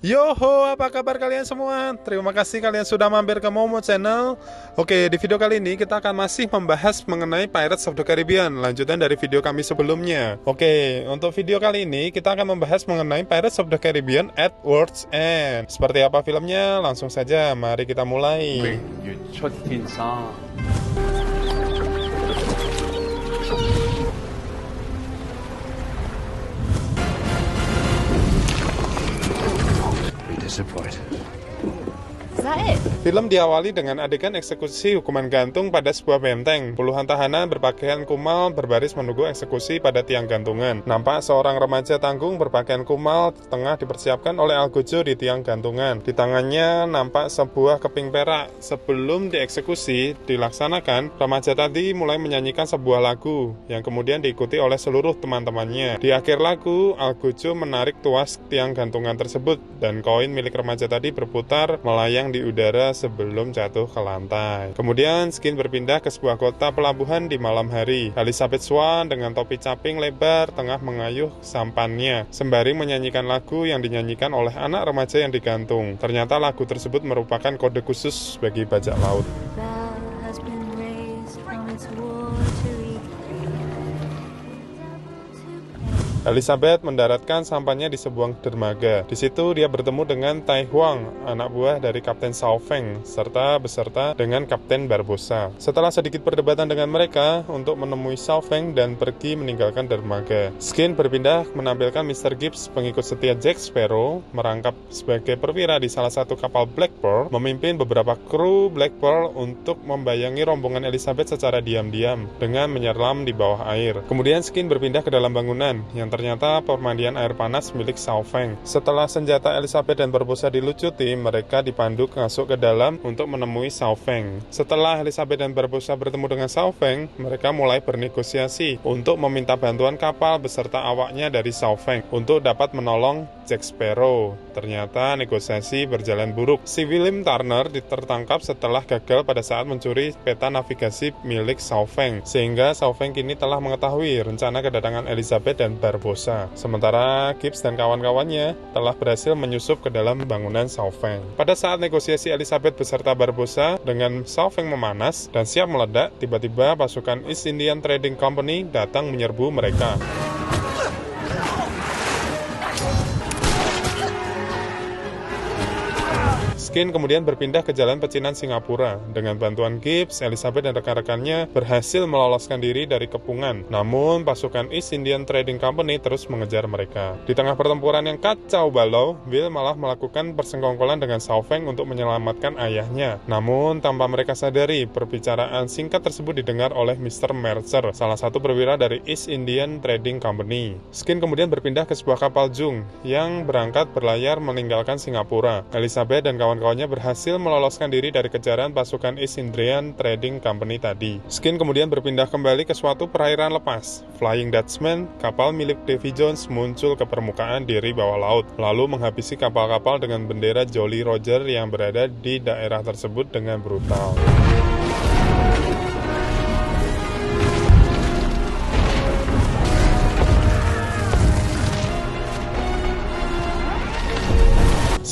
Yoho, apa kabar kalian semua? Terima kasih kalian sudah mampir ke Momo Channel. Oke, di video kali ini kita akan masih membahas mengenai Pirates of the Caribbean, lanjutan dari video kami sebelumnya. Oke, untuk video kali ini kita akan membahas mengenai Pirates of the Caribbean at World's End. Seperti apa filmnya? Langsung saja, mari kita mulai. Disappointed. Is that it? Film diawali dengan adegan eksekusi hukuman gantung pada sebuah benteng. Puluhan tahanan berpakaian kumal berbaris menunggu eksekusi pada tiang gantungan. Nampak seorang remaja tanggung berpakaian kumal tengah dipersiapkan oleh Algojo di tiang gantungan. Di tangannya nampak sebuah keping perak. Sebelum dieksekusi dilaksanakan, remaja tadi mulai menyanyikan sebuah lagu yang kemudian diikuti oleh seluruh teman-temannya. Di akhir lagu, Algojo menarik tuas tiang gantungan tersebut dan koin milik remaja tadi berputar melayang di udara sebelum jatuh ke lantai. Kemudian skin berpindah ke sebuah kota pelabuhan di malam hari. Elizabeth Swann dengan topi caping lebar tengah mengayuh sampannya sembari menyanyikan lagu yang dinyanyikan oleh anak remaja yang digantung. Ternyata lagu tersebut merupakan kode khusus bagi bajak laut. Elizabeth mendaratkan sampannya di sebuah dermaga. Di situ dia bertemu dengan Tai Huang, anak buah dari Kapten Sao Feng, serta beserta dengan Kapten Barbossa. Setelah sedikit perdebatan dengan mereka untuk menemui Sao Feng dan pergi meninggalkan dermaga, skin berpindah menampilkan Mr. Gibbs, pengikut setia Jack Sparrow, merangkap sebagai perwira di salah satu kapal Black Pearl, memimpin beberapa kru Black Pearl untuk membayangi rombongan Elizabeth secara diam-diam dengan menyelam di bawah air. Kemudian skin berpindah ke dalam bangunan yang ternyata pemandian air panas milik Sao Feng. Setelah senjata Elizabeth dan Barbossa dilucuti, mereka dipandu masuk ke dalam untuk menemui Sao Feng. Setelah Elizabeth dan Barbossa bertemu dengan Sao Feng, mereka mulai bernegosiasi untuk meminta bantuan kapal beserta awaknya dari Sao Feng untuk dapat menolong Jack Sparrow. Ternyata negosiasi berjalan buruk. Si William Turner tertangkap setelah gagal pada saat mencuri peta navigasi milik Sao Feng, sehingga Sao Feng kini telah mengetahui rencana kedatangan Elizabeth dan Barbossa. Sementara Gibbs dan kawan-kawannya telah berhasil menyusup ke dalam bangunan Sao Feng. Pada saat negosiasi Elizabeth beserta Barbossa dengan Sao Feng memanas dan siap meledak, tiba-tiba pasukan East Indian Trading Company datang menyerbu mereka. Skin kemudian berpindah ke jalan pecinan Singapura. Dengan bantuan Gibbs, Elizabeth dan rekan-rekannya berhasil meloloskan diri dari kepungan. Namun, pasukan East Indian Trading Company terus mengejar mereka. Di tengah pertempuran yang kacau balau, Will malah melakukan persengkongkolan dengan Sao Feng untuk menyelamatkan ayahnya. Namun, tanpa mereka sadari, perbicaraan singkat tersebut didengar oleh Mr. Mercer, salah satu perwira dari East Indian Trading Company. Skin kemudian berpindah ke sebuah kapal Jung yang berangkat berlayar meninggalkan Singapura. Elizabeth dan kawan-kawannya berhasil meloloskan diri dari kejaran pasukan East Indian Trading Company tadi. Skin kemudian berpindah kembali ke suatu perairan lepas. Flying Dutchman, kapal milik Davy Jones, muncul ke permukaan dari bawah laut, lalu menghabisi kapal-kapal dengan bendera Jolly Roger yang berada di daerah tersebut dengan brutal.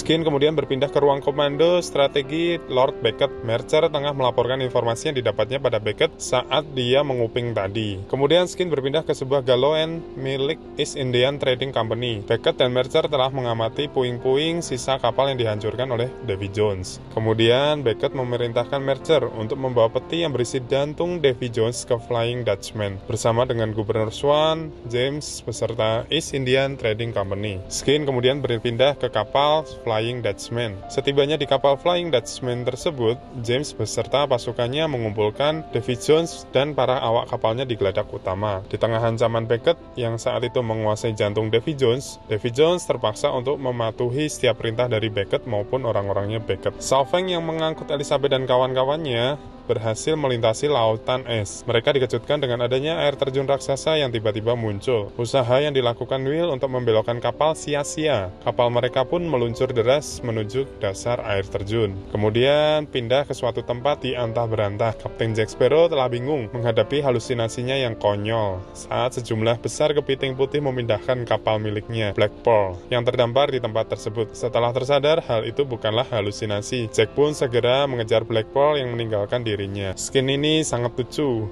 Skin kemudian berpindah ke ruang komando strategi Lord Beckett. Mercer tengah melaporkan informasi yang didapatnya pada Beckett saat dia menguping tadi. Kemudian Skin berpindah ke sebuah galleon milik East Indian Trading Company. Beckett dan Mercer telah mengamati puing-puing sisa kapal yang dihancurkan oleh Davy Jones. Kemudian Beckett memerintahkan Mercer untuk membawa peti yang berisi jantung Davy Jones ke Flying Dutchman bersama dengan Gubernur Swan, James, beserta East Indian Trading Company. Skin kemudian berpindah ke kapal Flying Dutchman. Setibanya di kapal Flying Dutchman tersebut, James beserta pasukannya mengumpulkan Davy Jones dan para awak kapalnya di geladak utama. Di tengah ancaman Beckett yang saat itu menguasai jantung Davy Jones terpaksa untuk mematuhi setiap perintah dari Beckett maupun orang-orangnya Beckett. Sao Feng yang mengangkut Elizabeth dan kawan-kawannya berhasil melintasi lautan es. Mereka dikejutkan dengan adanya air terjun raksasa yang tiba-tiba muncul. Usaha yang dilakukan Will untuk membelokkan kapal sia-sia. Kapal mereka pun meluncur deras menuju dasar air terjun. Kemudian pindah ke suatu tempat di antah berantah. Kapten Jack Sparrow telah bingung menghadapi halusinasinya yang konyol saat sejumlah besar kepiting putih memindahkan kapal miliknya, Black Pearl, yang terdampar di tempat tersebut. Setelah tersadar hal itu bukanlah halusinasi, Jack pun segera mengejar Black Pearl yang meninggalkan dirinya. Skin ini sangat lucu.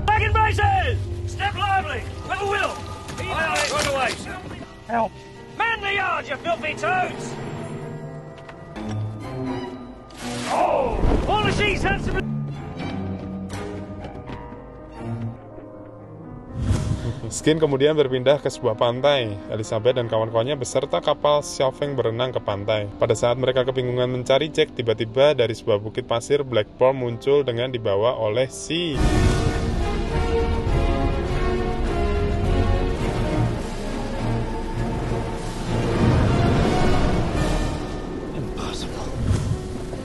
Wagon races! Step lively! With a will! Run away! Help! Man the yard, you filthy toads! Oh! All of these handsome... Skin kemudian berpindah ke sebuah pantai. Elizabeth dan kawan-kawannya beserta kapal Xiaofeng berenang ke pantai. Pada saat mereka kebingungan mencari Jack, tiba-tiba dari sebuah bukit pasir Black Pearl muncul dengan dibawa oleh si...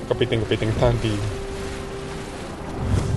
kepiting-kepiting tadi.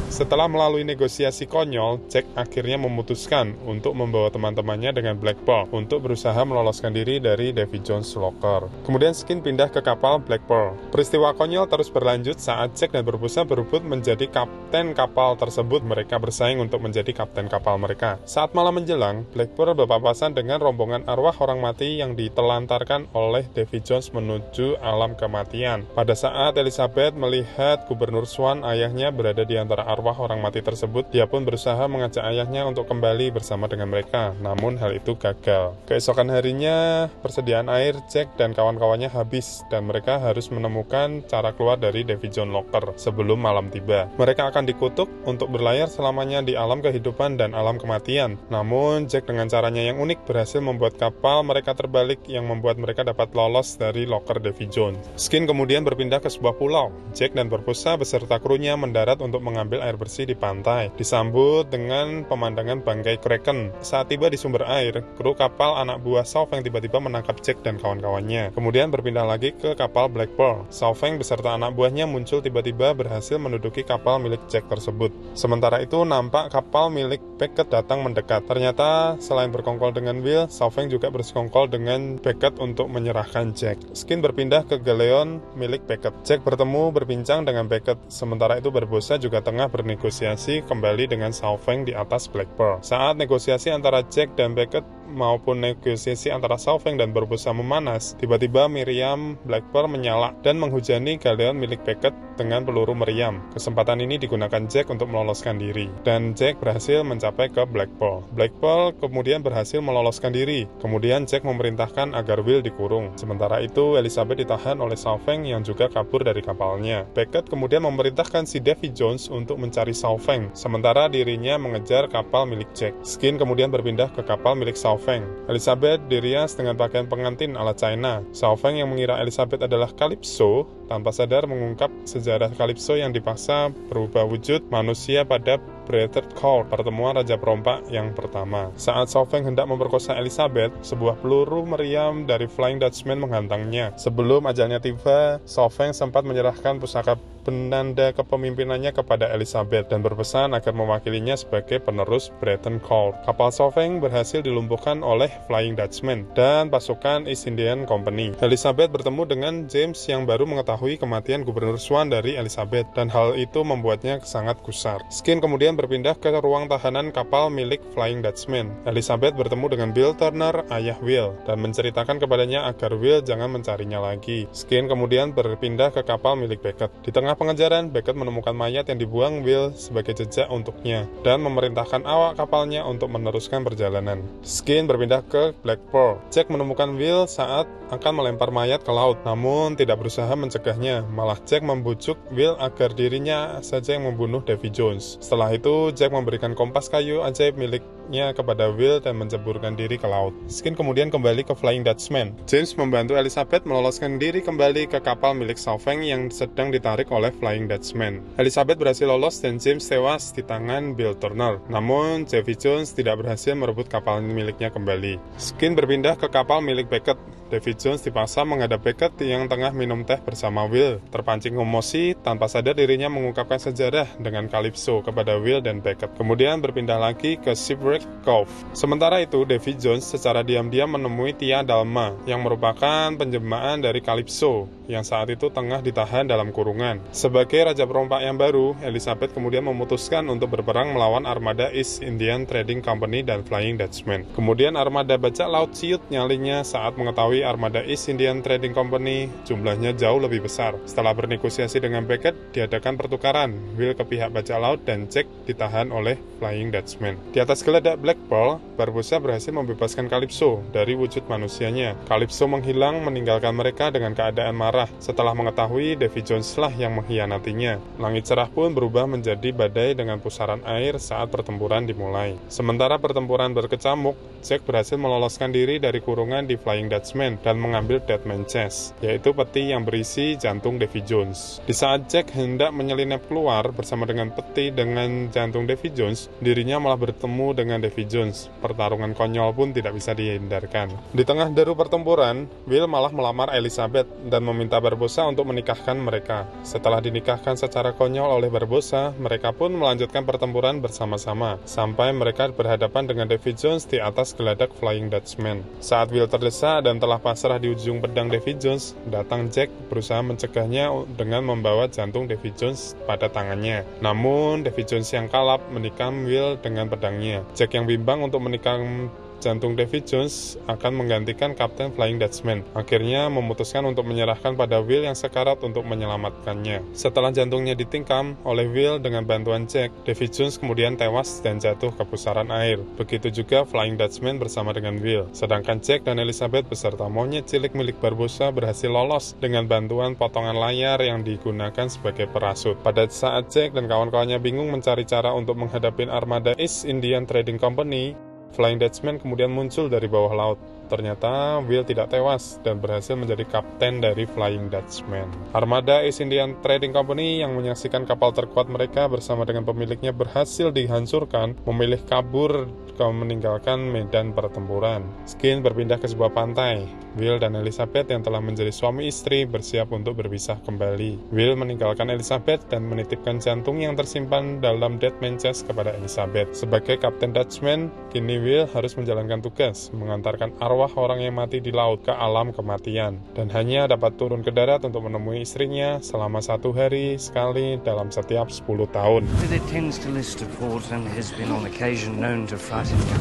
Setelah melalui negosiasi konyol, Jack akhirnya memutuskan untuk membawa teman-temannya dengan Black Pearl untuk berusaha meloloskan diri dari Davy Jones' locker. Kemudian Skin pindah ke kapal Black Pearl. Peristiwa konyol terus berlanjut saat Jack dan Barbossa berebut menjadi kapten kapal tersebut. Mereka bersaing untuk menjadi kapten kapal mereka. Saat malam menjelang, Black Pearl berpapasan dengan rombongan arwah orang mati yang ditelantarkan oleh Davy Jones menuju alam kematian. Pada saat Elizabeth melihat Gubernur Swan, ayahnya, berada di antara arwah orang mati tersebut, dia pun berusaha mengajak ayahnya untuk kembali bersama dengan mereka, namun hal itu gagal. Keesokan harinya, persediaan air Jack dan kawan-kawannya habis, dan mereka harus menemukan cara keluar dari Davy Jones' locker sebelum malam tiba. Mereka akan dikutuk untuk berlayar selamanya di alam kehidupan dan alam kematian. Namun, Jack dengan caranya yang unik berhasil membuat kapal mereka terbalik yang membuat mereka dapat lolos dari locker Davy Jones. Skin kemudian berpindah ke sebuah pulau. Jack dan Barbossa beserta krunya mendarat untuk mengambil air bersih di pantai, disambut dengan pemandangan bangkai kraken. Saat tiba di sumber air, kru kapal anak buah Xiaofeng tiba-tiba menangkap Jack dan kawan-kawannya. Kemudian berpindah lagi ke kapal Black Pearl. Xiaofeng beserta anak buahnya muncul tiba-tiba berhasil menduduki kapal milik Jack tersebut. Sementara itu nampak kapal milik Beckett datang mendekat. Ternyata selain berkongkol dengan Will, Xiaofeng juga bersekongkol dengan Beckett untuk menyerahkan Jack. Skin berpindah ke galeon milik Beckett. Jack bertemu berbincang dengan Beckett. Sementara itu Barbossa juga tengah bernegosiasi kembali dengan Xiaofeng di atas Black Pearl. Saat negosiasi antara Jack dan Beckett maupun negosiasi antara Xiaofeng dan Barbossa memanas, tiba-tiba meriam Black Pearl menyala dan menghujani galeon milik Beckett dengan peluru meriam. Kesempatan ini digunakan Jack untuk meloloskan diri, dan Jack berhasil mencapai ke Black Pearl. Black Pearl kemudian berhasil meloloskan diri. Kemudian Jack memerintahkan agar Will dikurung. Sementara itu Elizabeth ditahan oleh Xiaofeng yang juga kabur dari kapalnya. Beckett kemudian memerintahkan si Davy Jones untuk mencari Xiaofeng, sementara dirinya mengejar kapal milik Jack. Skin kemudian berpindah ke kapal milik Xiaofeng. Elizabeth dirias dengan pakaian pengantin ala China. Xiaofeng yang mengira Elizabeth adalah Calypso, tanpa sadar mengungkap sejarah Calypso yang dipaksa berubah wujud manusia pada Breathed Court, pertemuan Raja Perompak yang pertama. Saat Xiaofeng hendak memperkosa Elizabeth, sebuah peluru meriam dari Flying Dutchman menghantamnya. Sebelum ajalnya tiba, Xiaofeng sempat menyerahkan pusaka penanda kepemimpinannya kepada Elizabeth dan berpesan agar mewakilinya sebagai penerus Breton Court. Kapal Xiaofeng berhasil dilumpuhkan oleh Flying Dutchman dan pasukan East Indian Company. Elizabeth bertemu dengan James yang baru mengetahui kematian Gubernur Swan dari Elizabeth, dan hal itu membuatnya sangat gusar. Skin kemudian berpindah ke ruang tahanan kapal milik Flying Dutchman. Elizabeth bertemu dengan Bill Turner, ayah Will, dan menceritakan kepadanya agar Will jangan mencarinya lagi. Skin kemudian berpindah ke kapal milik Beckett. Di tengah pengejaran, Beckett menemukan mayat yang dibuang Will sebagai jejak untuknya dan memerintahkan awak kapalnya untuk meneruskan perjalanan. Skin berpindah ke Black Pearl. Jack menemukan Will saat akan melempar mayat ke laut, namun tidak berusaha mencegahnya. Malah Jack membujuk Will agar dirinya saja yang membunuh Davy Jones. Setelah itu, Jack memberikan kompas kayu ajaib milik miliknya kepada Will dan menceburkan diri ke laut. Skin kemudian kembali ke Flying Dutchman. James membantu Elizabeth meloloskan diri kembali ke kapal milik Sauveng yang sedang ditarik oleh Flying Dutchman. Elizabeth berhasil lolos dan James tewas di tangan Bill Turner. Namun, Davy Jones tidak berhasil merebut kapal miliknya kembali. Skin berpindah ke kapal milik Beckett. Davy Jones dipaksa menghadap Beckett yang tengah minum teh bersama Will. Terpancing emosi, tanpa sadar dirinya mengungkapkan sejarah dengan Calypso kepada Will dan Beckett. Kemudian berpindah lagi ke Shipwreck Cove. Sementara itu, Davy Jones secara diam-diam menemui Tia Dalma yang merupakan penjelmaan dari Calypso yang saat itu tengah ditahan dalam kurungan. Sebagai raja perompak yang baru, Elizabeth kemudian memutuskan untuk berperang melawan armada East Indian Trading Company dan Flying Dutchman. Kemudian armada bajak laut ciut nyalinya saat mengetahui armada East Indian Trading Company jumlahnya jauh lebih besar. Setelah bernegosiasi dengan Beckett, diadakan pertukaran. Will ke pihak bajak laut dan Jack ditahan oleh Flying Dutchman. Di atas geladak Black Pearl, Barbossa berhasil membebaskan Calypso dari wujud manusianya. Calypso menghilang meninggalkan mereka dengan keadaan marah setelah mengetahui Davy Jones lah yang mengkhianatinya. Langit cerah pun berubah menjadi badai dengan pusaran air saat pertempuran dimulai. Sementara pertempuran berkecamuk, Jack berhasil meloloskan diri dari kurungan di Flying Dutchman dan mengambil Deadman Chest, yaitu peti yang berisi jantung Davy Jones. Di saat Jack hendak menyelinap keluar bersama dengan peti dengan jantung Davy Jones, dirinya malah bertemu dengan Davy Jones. Pertarungan konyol pun tidak bisa dihindarkan. Di tengah deru pertempuran, Will malah melamar Elizabeth dan meminta Barbossa untuk menikahkan mereka. Setelah dinikahkan secara konyol oleh Barbossa, mereka pun melanjutkan pertempuran bersama-sama sampai mereka berhadapan dengan Davy Jones di atas geladak Flying Dutchman. Saat Will terdesak dan telah pasrah di ujung pedang Davy Jones, datang Jack berusaha mencegahnya dengan membawa jantung Davy Jones pada tangannya. Namun, Davy Jones yang kalap menikam Will dengan pedangnya. Jack yang bimbang untuk menikam jantung Davy Jones akan menggantikan Kapten Flying Dutchman. Akhirnya memutuskan untuk menyerahkan pada Will yang sekarat untuk menyelamatkannya. Setelah jantungnya ditingkam oleh Will dengan bantuan Jack, Davy Jones kemudian tewas dan jatuh ke pusaran air. Begitu juga Flying Dutchman bersama dengan Will. Sedangkan Jack dan Elizabeth beserta monyet cilik milik Barbossa berhasil lolos dengan bantuan potongan layar yang digunakan sebagai parasut. Pada saat Jack dan kawan-kawannya bingung mencari cara untuk menghadapi armada East Indian Trading Company, Flying Dutchman kemudian muncul dari bawah laut. Ternyata Will tidak tewas dan berhasil menjadi kapten dari Flying Dutchman. Armada East Indian Trading Company yang menyaksikan kapal terkuat mereka bersama dengan pemiliknya berhasil dihancurkan, memilih kabur ke meninggalkan medan pertempuran. Skin berpindah ke sebuah pantai. Will dan Elizabeth yang telah menjadi suami istri bersiap untuk berpisah kembali. Will meninggalkan Elizabeth dan menitipkan jantung yang tersimpan dalam Deadman Chest kepada Elizabeth. Sebagai Kapten Dutchman, kini Will harus menjalankan tugas mengantarkan arwah orang yang mati di laut ke alam kematian dan hanya dapat turun ke darat untuk menemui istrinya selama 1 hari sekali dalam setiap 10 tahun.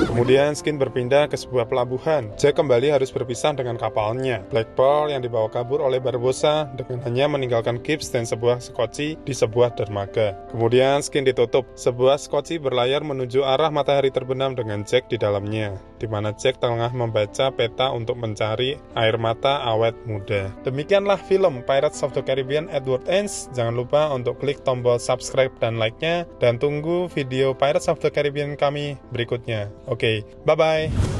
Kemudian Skin berpindah ke sebuah pelabuhan. Jack kembali harus berpisah dengan kapalnya Black Pearl yang dibawa kabur oleh Barbossa dengan hanya meninggalkan Gibbs dan sebuah skoci di sebuah dermaga. Kemudian Skin ditutup. Sebuah skoci berlayar menuju arah matahari terbenam dengan Jack di dalamnya, di mana Jack tengah membaca peta untuk mencari air mata awet muda. Demikianlah film Pirates of the Caribbean Edward Ends. Jangan lupa untuk klik tombol subscribe dan like-nya dan tunggu video Pirates of the Caribbean kami berikutnya. Oke, bye-bye.